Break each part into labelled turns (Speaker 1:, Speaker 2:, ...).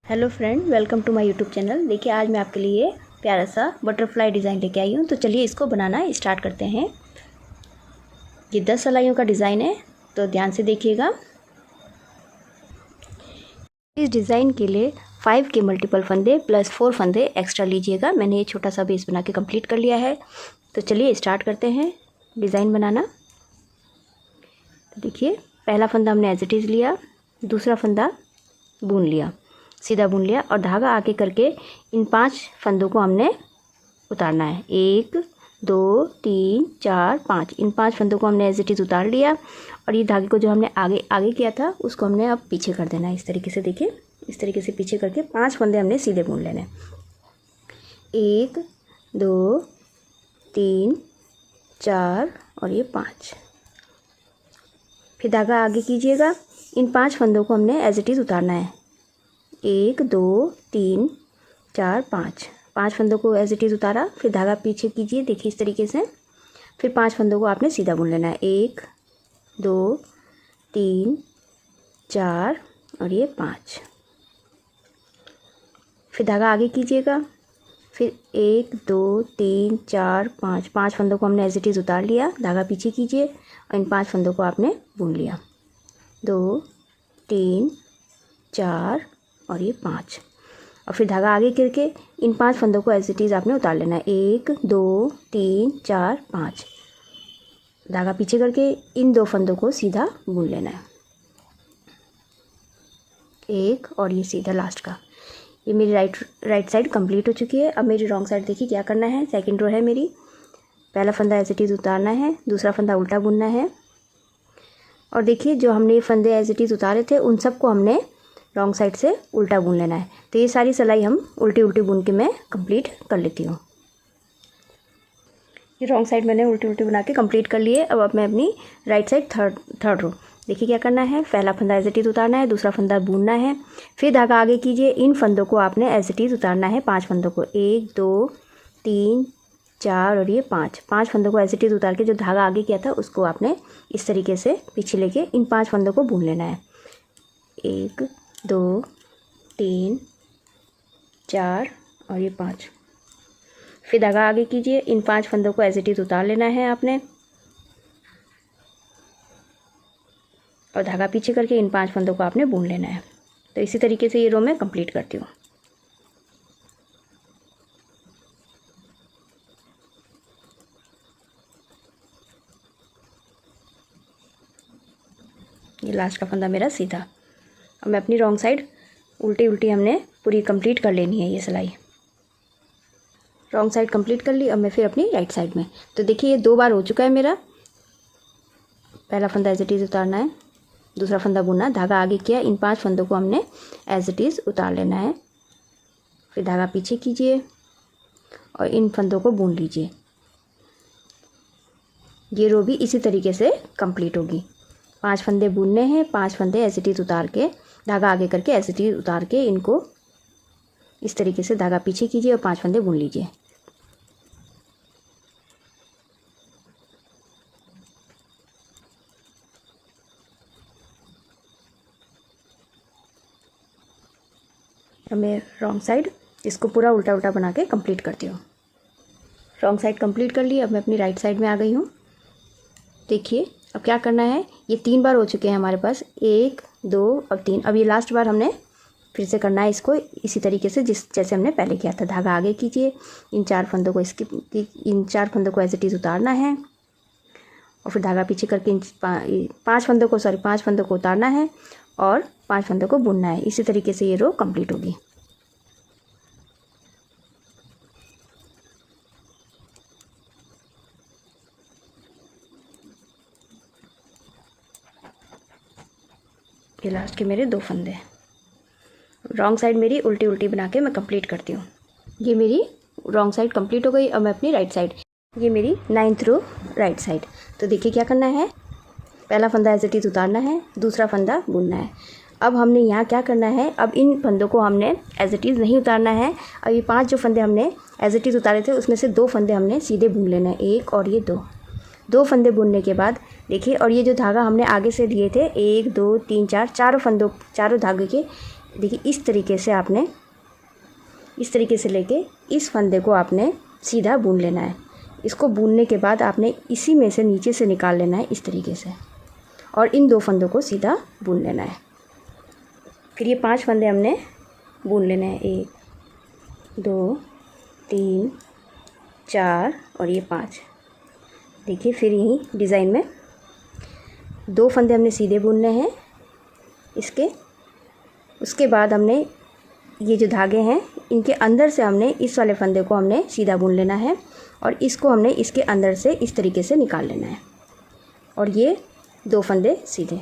Speaker 1: Hello friend, welcome to my YouTube channel. देखिए आज मैं आपके लिए प्यारा सा बटरफ्लाई डिज़ाइन लेके आई हूँ। तो चलिए इसको बनाना स्टार्ट करते हैं। ये 10 सिलाइयों का डिज़ाइन है, तो ध्यान से देखिएगा। इस डिज़ाइन के लिए 5 के मल्टीपल फंदे प्लस 4 फंदे एक्स्ट्रा लीजिएगा। मैंने ये छोटा सा बेस बना के कंप्लीट कर लिया है। तो चलिए स्टार्ट करते हैं डिज़ाइन बनाना। तो देखिए पहला फंदा हमने एज इट इज़ लिया, दूसरा फंदा बुन लिया, सीधा बुन लिया और धागा आगे करके इन 5 फंदों को हमने उतारना है। 1 2 3 4 5, इन 5 फंदों को हमने एज इट इज़ उतार लिया और ये धागे को जो हमने आगे आगे किया था उसको हमने अब पीछे कर देना है। इस तरीके से देखिए, इस तरीके से पीछे करके 5 फंदे हमने सीधे बुन लेने हैं। 1 2 3 4 और ये 5। फिर धागा आगे कीजिएगा, इन 5 फंदों को हमने एज इट इज़ उतारना है। 1 2 3 4 5, 5 फंदों को एज इट इज़ उतारा। फिर धागा पीछे कीजिए, देखिए इस तरीके से। फिर 5 फंदों को आपने सीधा बुन लेना है। 1 2 3 4 और ये 5। फिर धागा आगे कीजिएगा, फिर 1 2 3 4 5, 5 फंदों को हमने एज इट इज़ उतार लिया। धागा पीछे कीजिए और इन 5 फंदों को आपने बुन लिया। 2 3 4 और ये 5। और फिर धागा आगे करके इन 5 फंदों को एज इट इज़ आपने उतार लेना है। 1 2 3 4 5, धागा पीछे करके इन 2 फंदों को सीधा बुन लेना है। 1 और ये सीधा लास्ट का। ये मेरी राइट साइड कंप्लीट हो चुकी है। अब मेरी रॉन्ग साइड देखिए क्या करना है। सेकंड रो है मेरी, पहला फंदा एज इट इज़ उतारना है, दूसरा फंदा उल्टा बुनना है। और देखिए जो हमने ये फंदे एज इट इज़ उतारे थे उन सबको हमने रॉन्ग साइड से उल्टा बुन लेना है। तो ये सारी सिलाई हम उल्टी उल्टी बुन के मैं कंप्लीट कर लेती हूँ। ये रॉन्ग साइड मैंने उल्टी उल्टी बना के कंप्लीट कर लिए। अब मैं अपनी राइट साइड थर्ड रो देखिए क्या करना है। पहला फंदा एज इट इज़ उतारना है, दूसरा फंदा बुनना है। फिर धागा आगे कीजिए, इन फंदों को आपने एज इट इज़ उतारना है। 5 फंदों को 1 2 3 4 और ये 5 फंदों को एज इट इज़ उतार के जो धागा आगे किया था उसको आपने इस तरीके से पीछे लेके इन 5 फंदों को बुन लेना है। 1 2 3 4 और ये 5। फिर धागा आगे कीजिए, इन 5 फंदों को एज इट इज़ उतार लेना है आपने और धागा पीछे करके इन 5 फंदों को आपने बुन लेना है। तो इसी तरीके से ये रो मैं कंप्लीट करती हूँ। ये लास्ट का फंदा मेरा सीधा। अब मैं अपनी रॉन्ग साइड उल्टी उल्टी हमने पूरी कंप्लीट कर लेनी है। ये सिलाई रॉन्ग साइड कंप्लीट कर ली। अब मैं फिर अपनी राइट साइड में। तो देखिए ये 2 बार हो चुका है मेरा। पहला फंदा एज इट इज़ उतारना है, दूसरा फंदा बुनना, धागा आगे किया, इन 5 फंदों को हमने एज इट इज़ उतार लेना है। फिर धागा पीछे कीजिए और इन फंदों को बुन लीजिए। ये रो भी इसी तरीके से कंप्लीट होगी। 5 फंदे बुनने हैं, 5 फंदे एज इट इज़ उतार के धागा आगे करके एज इट इज़ उतार के इनको इस तरीके से धागा पीछे कीजिए और 5 फंदे बुन लीजिए। अब मैं रॉन्ग साइड इसको पूरा उल्टा उल्टा बना के कंप्लीट करती हूँ। रॉन्ग साइड कंप्लीट कर ली। अब मैं अपनी राइट साइड में आ गई हूँ। देखिए अब क्या करना है, ये 3 बार हो चुके हैं हमारे पास, 1 2 अब 3। अब ये लास्ट बार हमने फिर से करना है इसको इसी तरीके से जैसे हमने पहले किया था। धागा आगे कीजिए, इन 4 फंदों को इन 4 फंदों को एज इट इज़ उतारना है और फिर धागा पीछे करके इन 5 फंदों को उतारना है और 5 फंदों को बुनना है। इसी तरीके से ये रो कंप्लीट होगी। ये लास्ट के मेरे 2 फंदे। रॉन्ग साइड मेरी उल्टी उल्टी बना के मैं कंप्लीट करती हूँ। ये मेरी रॉन्ग साइड कंप्लीट हो गई। अब मैं अपनी राइट साइड, ये मेरी 9th रो राइट साइड। तो देखिए क्या करना है, पहला फंदा एज इट इज़ उतारना है, दूसरा फंदा बुनना है। अब हमने यहाँ क्या करना है, अब इन फंदों को हमने एज इट इज़ नहीं उतारना है। अब ये 5 जो फंदे हमने एज इट इज़ उतारे थे उसमें से 2 फंदे हमने सीधे बुन लेना है। 1 और ये 2 फंदे बुनने के बाद देखिए, और ये जो धागा हमने आगे से लिए थे 1 2 3 4 चारों धागे के देखिए इस तरीके से आपने इस तरीके से लेके इस फंदे को आपने सीधा बुन लेना है। इसको बुनने के बाद आपने इसी में से नीचे से निकाल लेना है इस तरीके से, और इन 2 फंदों को सीधा बुन लेना है। फिर ये 5 फंदे हमने बुन लेने हैं, 1 2 3 4 और ये 5। देखिए फिर यहीं डिज़ाइन में 2 फंदे हमने सीधे बुनने हैं इसके। उसके बाद हमने ये जो धागे हैं इनके अंदर से हमने इस वाले फंदे को हमने सीधा बुन लेना है, और इसको हमने इसके अंदर से इस तरीके से निकाल लेना है, और ये 2 फंदे सीधे।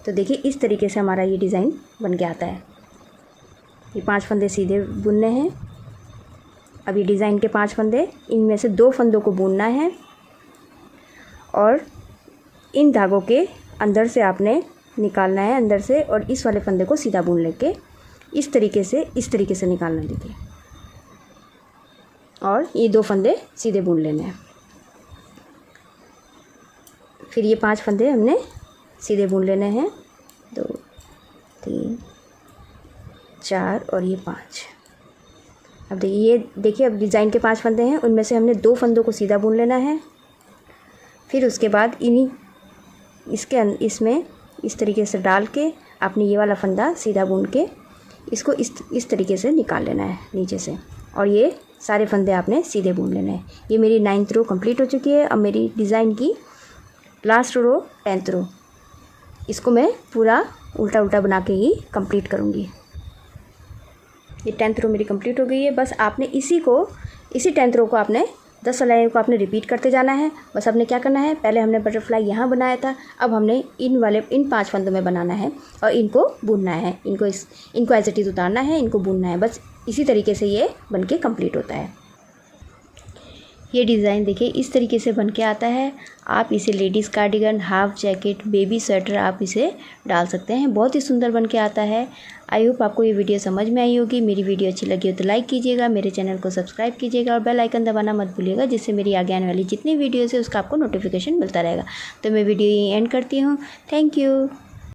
Speaker 1: तो देखिए इस तरीके से हमारा ये डिज़ाइन बन के आता है। ये 5 फंदे सीधे बुनने हैं। अब ये डिज़ाइन के 5 फंदे, इनमें से 2 फंदों को बुनना है, और इन धागों के अंदर से आपने निकालना है अंदर से, और इस वाले फंदे को सीधा बुन लेके इस तरीके से निकालना। देखिए, और ये 2 फंदे सीधे बुन लेने हैं। फिर ये 5 फंदे हमने सीधे बुन लेने हैं, 2 3 4 और ये 5। अब देखिए अब डिज़ाइन के 5 फंदे हैं, उनमें से हमने 2 फंदों को सीधा बुन लेना है। फिर उसके बाद इसमें इस तरीके से डाल के आपने ये वाला फंदा सीधा बुन के इसको इस तरीके से निकाल लेना है नीचे से, और ये सारे फंदे आपने सीधे बुन लेने हैं। ये मेरी 9th रो कंप्लीट हो चुकी है। अब मेरी डिज़ाइन की लास्ट रो 10th रो, इसको मैं पूरा उल्टा उल्टा बना के ही कंप्लीट करूँगी। ये 10th रो मेरी कंप्लीट हो गई है। बस आपने इसी 10th रो को आपने 10 सिलाइयों को आपने रिपीट करते जाना है। बस आपने क्या करना है, पहले हमने बटरफ्लाई यहाँ बनाया था, अब हमने इन 5 फंदों में बनाना है और इनको बुनना है। इनको एज इट इज़ उतारना है, इनको बुनना है। बस इसी तरीके से ये बन के कम्प्लीट होता है। ये डिज़ाइन देखिए इस तरीके से बन के आता है। आप इसे ladies cardigan, half jacket, baby sweater आप इसे डाल सकते हैं। बहुत ही सुंदर बन के आता है। आई होप आपको ये वीडियो समझ में आई होगी। मेरी वीडियो अच्छी लगी हो तो लाइक कीजिएगा, मेरे चैनल को सब्सक्राइब कीजिएगा और बेल आइकन दबाना मत भूलिएगा, जिससे मेरी आगे आने वाली जितनी वीडियोज़ है उसका आपको नोटिफिकेशन मिलता रहेगा। तो मैं वीडियो यहीं एंड करती हूँ। Thank you.